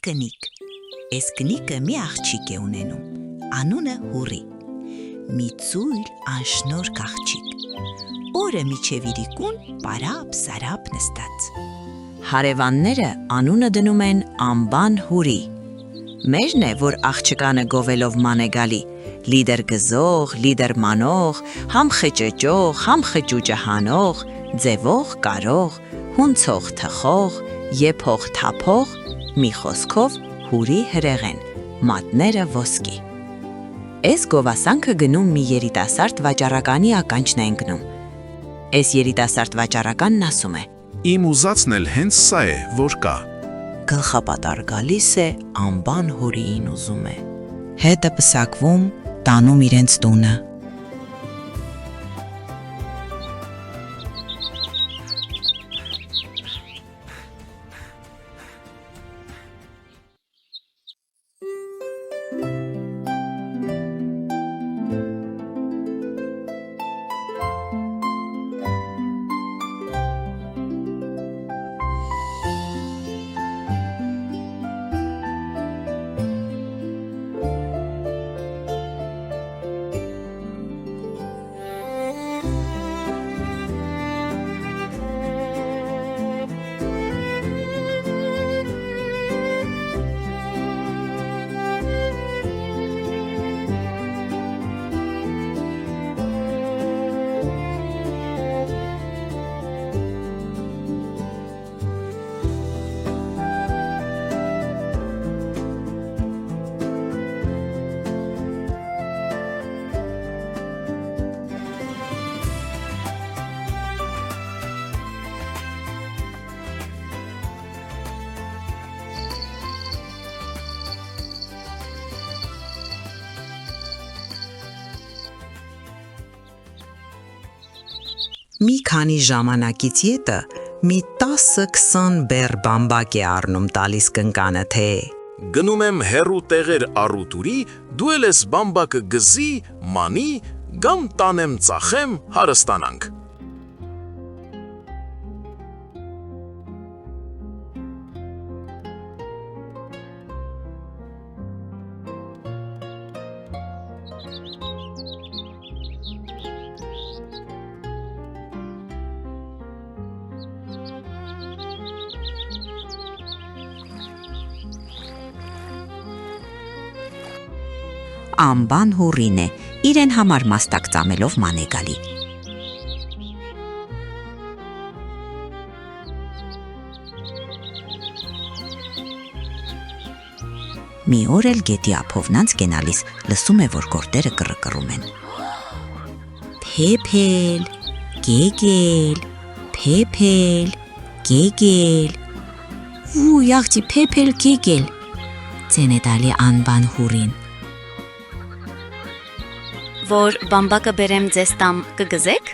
կնիկ։ Էս կնիկը մի աղջիկ է ունենում, անունը Հուրի։ Մի ծույլ անշնորհք աղջիկ։ Օրը միջև իրիկուն պարապ-սարապ նստած։ Հարևանները անունը դնում են Անբան Հուրի։ Մերն է, որ աղջկանը գովելով ման է գալի, լիդեր գզող, լիդեր մանող, համ խճճող, համ խճուճը հանող, ձևող կարող, հունցող թխող, եփող թափող, մի խոսքով Հուրի հրեղեն, մատները ոսկի։ Էս գովասանքը գնում մի երիտասարդ վաճառականի ականջն է ընկնում։ Էս երիտասարդ վաճառականն ասում է. Իմ ուզածն էլ հենց սա է, որ կա։ Գլխապատար գալիս է, Անբան Հուրիին ուզում է։ Հետը պսակվում, տանում իրենց տունը։ Մի քանի ժամանակից ետը մի 10-20 բեռ բամբակ է առնում տալիս կնկանը, թե Գնում եմ հերու տեղեր առուտուրի, դու էլ ես բամբակը գզի, մանի, գամ տանեմ ծախեմ, հարստանանք։ Անբան Հուրին է, իրեն համար մաստակ ծամելով ման է գալի։ Մի օր էլ գետի ափովնանց կենալիս լսում է, որ գորտերը կռկռում են։ Փեփել, գեգել, փեփել, գեգել։ Ու աղջի փեփել, գեգել։ Ձեն է տալի Անբան Հուրին։ Որ բամբակը բերեմ ձեզ տամ կգզեք։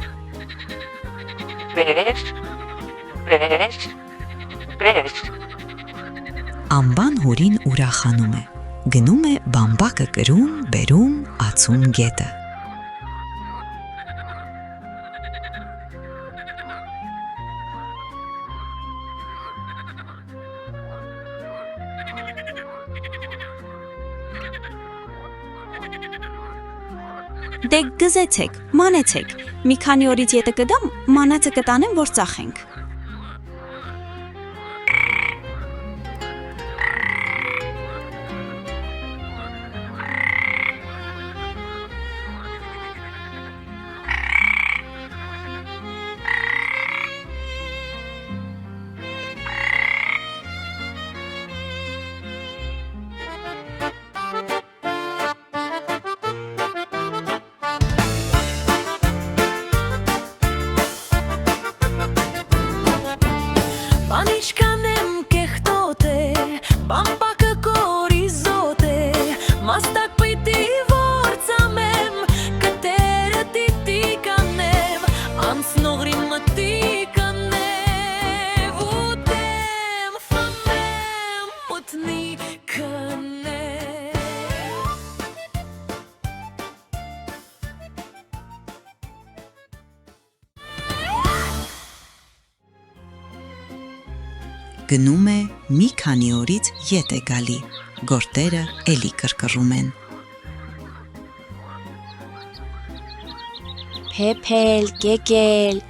Անբան Հուրին ուրախանում է, գնում է բամբակը կրում, բերում, ացում գետը։ Դե գզեցեք, մանեցեք, մի քանի օրից ետը կդամ, մանածը կտանեմ, որ ծախենք։ Գնում է մի քանի օրից ետ է գալի, գորտերը էլի կրկռում են։ Փեփել, գեկել,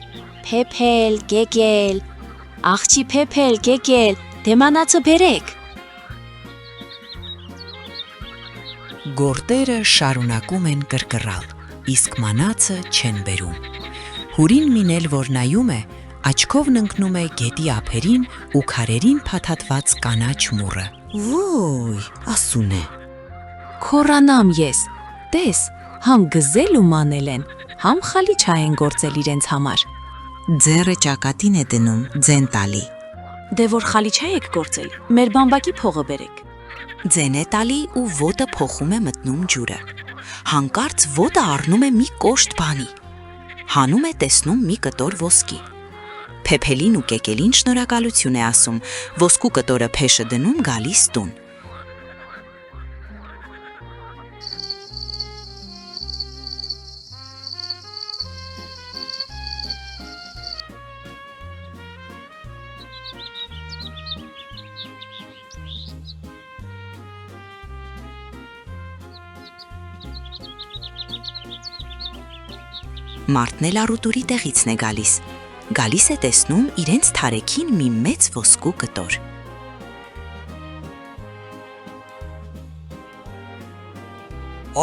փեփել, գեկել, աղջի փեփել, գեկել, դե մանացը բերեք։ Գորտերը շարունակում են կրկռալ, իսկ մանացը չեն բերում։ Հուրին մինել, որ նայում է, աչքովն ընկնում է գետի ափերին ու քարերին փաթաթված կանաչ մուրը։ Ոյ, ասուն է։ Քորանամ ես, տես, համ գզել ու մանել են, համ խալիչա են գործել իրենց համար։ Ձեռը ճակատին է դնում, ձեն տալի։ Դե որ խալիչա եք գործել, մեր բամբակի փողը բերեք։ Ձեն է տալի ու ոտը փոխում է մտնում ջուրը։ Հանկարծ ոտը առնում է մի կոշտ բանի։ Հանում է տեսնում մի կտոր ոսկի։ Փեփելին ու կեկելին շնորհակալություն է ասում, ոսկու կտորը փեշը դնում գալիս տուն։ Մարդն էլ առուտուրի տեղիցն է գալիս է տեսնում իրենց թարեքին մի մեծ ոսկու կտոր։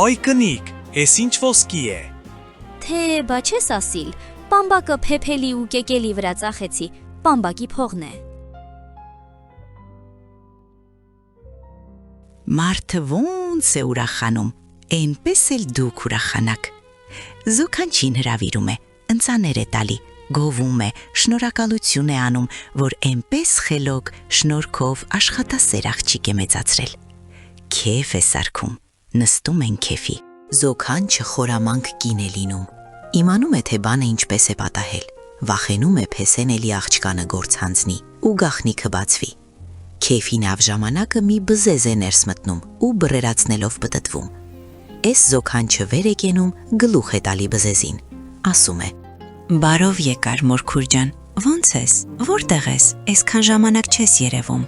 Այ կնիկ, էս ինչ ոսկի է։ Թե բա չես ասիլ, պամբակը փեփելի ու կեկելի վրա ծախեցի, պամբակի փողն է։ Մարդը ոնց է ուրախանում, այնպես էլ դուք ուրախանաք։ Զոքանչին հրավիրում է, ընծաներ է տալի, գովում է, շնորհակալություն է անում, որ այնպես խելոք շնորհքով աշխատասեր աղջիկ է մեծացրել։ Քեֆ է սարքում, նստում են քեֆի։ Զոքանչը խորամանկ կին է լինում։ Իմանում է, թե բանը ինչպես է պատահել։ Վախենում է փեսեն էլի աղջկանը գործ հանձնի ու գախնիքը բացվի։ Քեֆի նավ ժամանակը մի բզեզ է ներս մտնում ու բռերացնելով պտտվում։ Էս զոքանչը վեր է կենում, գլուխ է տալի բզեզին, ասում է. Բարով եկար, մորքուր ջան, ոնց ես, որտեղ ես, այսքան ժամանակ չես երևում,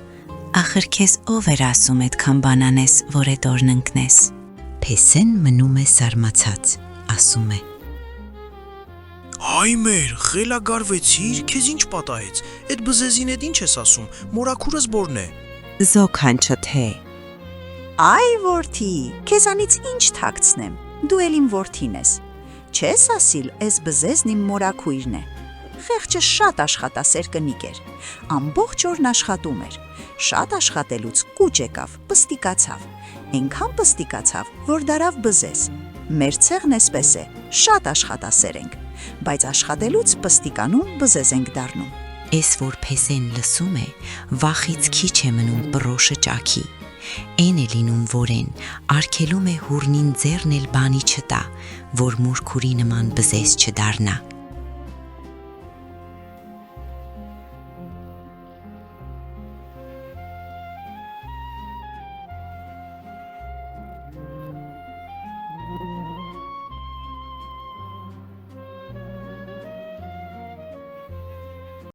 ախր քեզ ով էր ասում այդքան բան անես, որ էդ օրն ընկնես։ Փեսեն մնում է զարմացած, ասում է. Այ մեր, խելագարվեցիր, քեզ ինչ պատահեց։ Այդ բզեզին էդ ինչ ես ասում, մորաքուրս բորն է։ Զոքանչը թե. Այ որդի, քեզանից ինչ թաքցնեմ, դու էլ իմ որդին ես։ Չես ասիլ, այս բզեզն իմ մորաքույրն է։ Խեղճը շատ աշխատասեր կնիկ էր, ամբողջ օրն աշխատում էր, շատ աշխատելուց կուճ եկավ, պստիկացավ, այնքան պստիկացավ, որ դարավ բզեզ։ Մեր ցեղն էսպես է, շատ աշխատասեր ենք, բայց աշխատելուց պստիկանում բզեզ ենք դառնում։ Էս որ Փեսեն լսում է, վախից քիչ է մնում բրոշը ճաքի։ Այն է լինում որեն, արգելում է հուրնին ձեռն էլ բանի չտա, որ մուրքուրի նման բզեզ չդառնա։